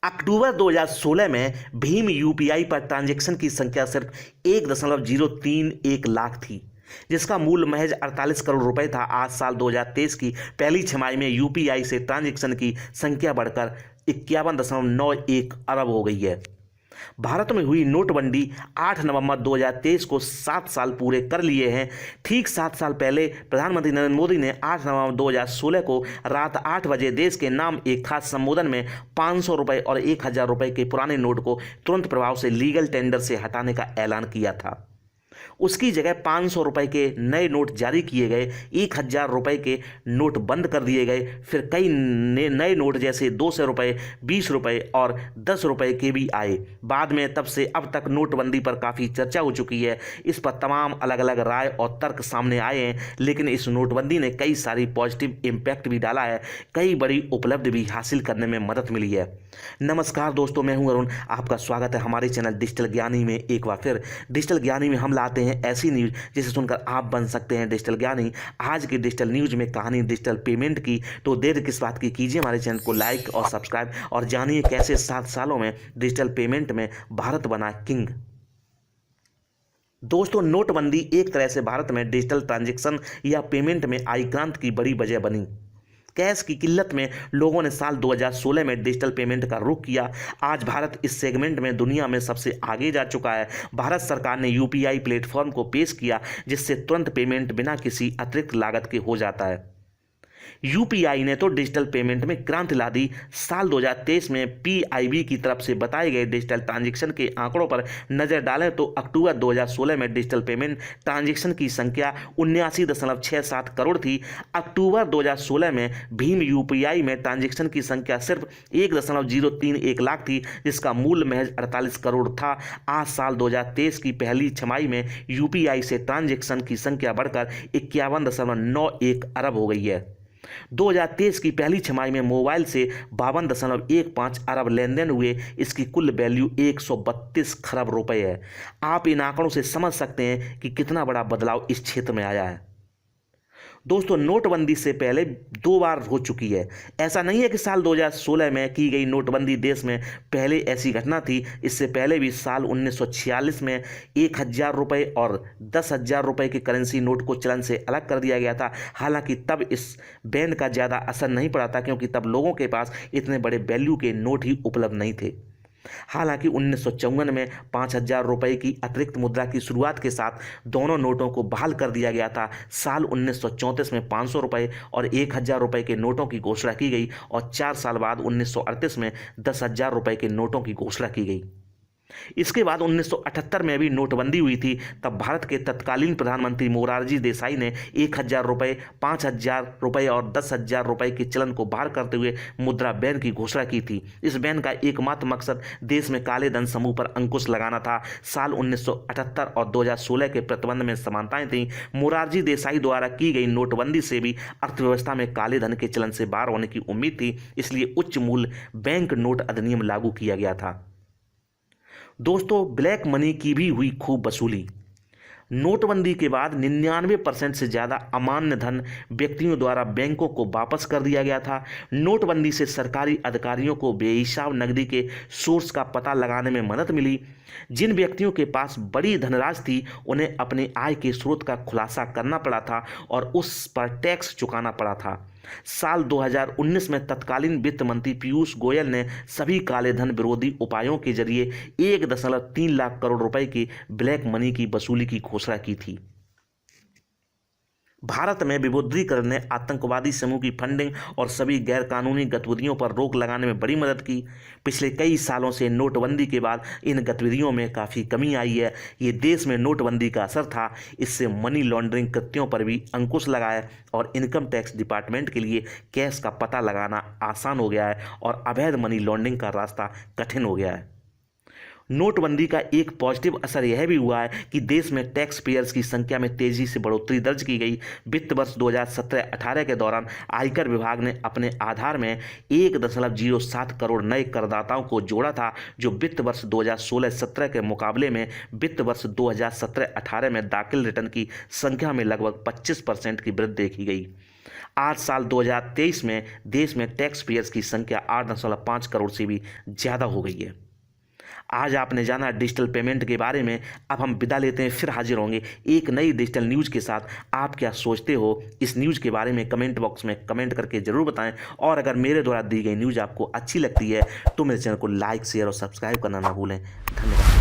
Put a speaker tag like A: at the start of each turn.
A: अक्टूबर 2016 में भीम यूपीआई पर ट्रांजैक्शन की संख्या सिर्फ 1.031 लाख थी, जिसका मूल्य महज 48 करोड़ रुपए था। आज साल 2023 की पहली छमाही में यूपीआई से ट्रांजैक्शन की संख्या बढ़कर 51.91 अरब हो गई है। भारत में हुई नोटबंदी 8 नवंबर 2023 को 7 साल पूरे कर लिए हैं। ठीक 7 साल पहले प्रधानमंत्री नरेंद्र मोदी ने 8 नवंबर 2016 को रात 8 बजे देश के नाम एक खास संबोधन में 500 रुपए और 1000 रुपए के पुराने नोट को तुरंत प्रभाव से लीगल टेंडर से हटाने का ऐलान किया था। उसकी जगह 500 रुपए के नए नोट जारी किए गए, 1000 रुपए के नोट बंद कर दिए गए। फिर कई नए नोट जैसे 200 रुपए, 20 रुपए और 10 रुपए के भी आए। बाद में तब से अब तक नोटबंदी पर काफ़ी चर्चा हो चुकी है। इस पर तमाम अलग अलग राय और तर्क सामने आए हैं, लेकिन इस नोटबंदी ने कई सारी पॉजिटिव इम्पैक्ट भी डाला है, कई बड़ी उपलब्धि भी हासिल करने में मदद मिली है। नमस्कार दोस्तों, मैं हूं अरुण, आपका स्वागत है हमारे चैनल डिजिटल ज्ञानी में। एक बार फिर डिजिटल ज्ञानी में हम लाते हैं ऐसी न्यूज जिसे सुनकर आप बन सकते हैं डिजिटल ज्ञानी। आज की डिजिटल न्यूज में कहानी डिजिटल पेमेंट की, तो देर किस बात की, कीजिए हमारे चैनल को लाइक और सब्सक्राइब और जानिए कैसे 7 सालों में डिजिटल पेमेंट में भारत बना किंग। दोस्तों, नोटबंदी एक तरह से भारत में डिजिटल ट्रांजैक्शन या पेमेंट में आई क्रांति की बड़ी वजह बनी। कैश की किल्लत में लोगों ने साल 2016 में डिजिटल पेमेंट का रुख किया। आज भारत इस सेगमेंट में दुनिया में सबसे आगे जा चुका है। भारत सरकार ने यूपीआई प्लेटफॉर्म को पेश किया, जिससे तुरंत पेमेंट बिना किसी अतिरिक्त लागत के हो जाता है। यूपीआई ने तो डिजिटल पेमेंट में क्रांति ला दी। साल 2023 में पीआईबी की तरफ से बताए गए डिजिटल ट्रांजैक्शन के आंकड़ों पर नजर डालें तो अक्टूबर 2016 में डिजिटल पेमेंट ट्रांजैक्शन की संख्या 79.67 करोड़ थी। अक्टूबर 2016 में भीम यूपीआई में ट्रांजैक्शन की संख्या सिर्फ 1.031 लाख थी, जिसका मूल्य महज 48 करोड़ था। आज साल 2023 की पहली छमाही में यूपीआई से ट्रांजैक्शन की संख्या बढ़कर 51.91 अरब हो गई है। 2023 की पहली छमाही में मोबाइल से 52.15 अरब लेनदेन हुए। इसकी कुल वैल्यू 132 खरब रुपए है। आप इन आंकड़ों से समझ सकते हैं कि कितना बड़ा बदलाव इस क्षेत्र में आया है। दोस्तों, नोटबंदी से पहले 2 बार हो चुकी है। ऐसा नहीं है कि साल 2016 में की गई नोटबंदी देश में पहले ऐसी घटना थी। इससे पहले भी साल 1946 में 1000 रुपये और 10,000 रुपये के करेंसी नोट को चलन से अलग कर दिया गया था। हालांकि तब इस बैन का ज़्यादा असर नहीं पड़ा था, क्योंकि तब लोगों के पास इतने बड़े वैल्यू के नोट ही उपलब्ध नहीं थे। हालांकि 1954 में 5,000 रुपये की अतिरिक्त मुद्रा की शुरुआत के साथ दोनों नोटों को बहाल कर दिया गया था। साल 1934 में 500 रुपये और 1000 रुपये के नोटों की घोषणा की गई और 4 साल बाद 1938 में 10,000 रुपये के नोटों की घोषणा की गई। इसके बाद 1978 में भी नोटबंदी हुई थी। तब भारत के तत्कालीन प्रधानमंत्री मोरारजी देसाई ने 1000 रुपये, 5000 रुपये और 10,000 रुपये के चलन को बाहर करते हुए मुद्रा बैन की घोषणा की थी। इस बैन का एकमात्र मकसद देश में काले धन समूह पर अंकुश लगाना था। साल 1978 और 2016 के प्रतिबंध में समानताएं थीं। मोरारजी देसाई द्वारा की गई नोटबंदी से भी अर्थव्यवस्था में काले धन के चलन से बाहर होने की उम्मीद थी, इसलिए उच्च मूल्य बैंक नोट अधिनियम लागू किया गया था। दोस्तों, ब्लैक मनी की भी हुई खूब वसूली। नोटबंदी के बाद 99% से ज़्यादा अमान्य धन व्यक्तियों द्वारा बैंकों को वापस कर दिया गया था। नोटबंदी से सरकारी अधिकारियों को बेहिसाब नकदी के सोर्स का पता लगाने में मदद मिली। जिन व्यक्तियों के पास बड़ी धनराशि थी, उन्हें अपने आय के स्रोत का खुलासा करना पड़ा था और उस पर टैक्स चुकाना पड़ा था। साल 2019 में तत्कालीन वित्त मंत्री पीयूष गोयल ने सभी काले धन विरोधी उपायों के जरिए 1.3 लाख करोड़ रुपए की ब्लैक मनी की वसूली की घोषणा की थी। भारत में विमुद्रीकरण ने आतंकवादी समूह की फंडिंग और सभी गैरकानूनी गतिविधियों पर रोक लगाने में बड़ी मदद की। पिछले कई सालों से नोटबंदी के बाद इन गतिविधियों में काफ़ी कमी आई है। ये देश में नोटबंदी का असर था। इससे मनी लॉन्ड्रिंग कृत्यों पर भी अंकुश लगा है और इनकम टैक्स डिपार्टमेंट के लिए कैश का पता लगाना आसान हो गया है और अवैध मनी लॉन्ड्रिंग का रास्ता कठिन हो गया है। नोटबंदी का एक पॉजिटिव असर यह भी हुआ है कि देश में टैक्स पेयर्स की संख्या में तेजी से बढ़ोतरी दर्ज की गई। वित्त वर्ष 2017-18 के दौरान आयकर विभाग ने अपने आधार में 1.07 करोड़ नए करदाताओं को जोड़ा था, जो वित्त वर्ष 2016-17 के मुकाबले में वित्त वर्ष 2017-18 में दाखिल रिटर्न की संख्या में लगभग 25% की वृद्धि देखी गई। आज साल 2023 में देश में टैक्स पेयर्स की संख्या 8.5 करोड़ से भी ज़्यादा हो गई है। आज आपने जाना डिजिटल पेमेंट के बारे में। अब हम विदा लेते हैं, फिर हाजिर होंगे एक नई डिजिटल न्यूज़ के साथ। आप क्या सोचते हो इस न्यूज़ के बारे में कमेंट बॉक्स में कमेंट करके ज़रूर बताएं। और अगर मेरे द्वारा दी गई न्यूज़ आपको अच्छी लगती है तो मेरे चैनल को लाइक, शेयर और सब्सक्राइब करना ना भूलें। धन्यवाद।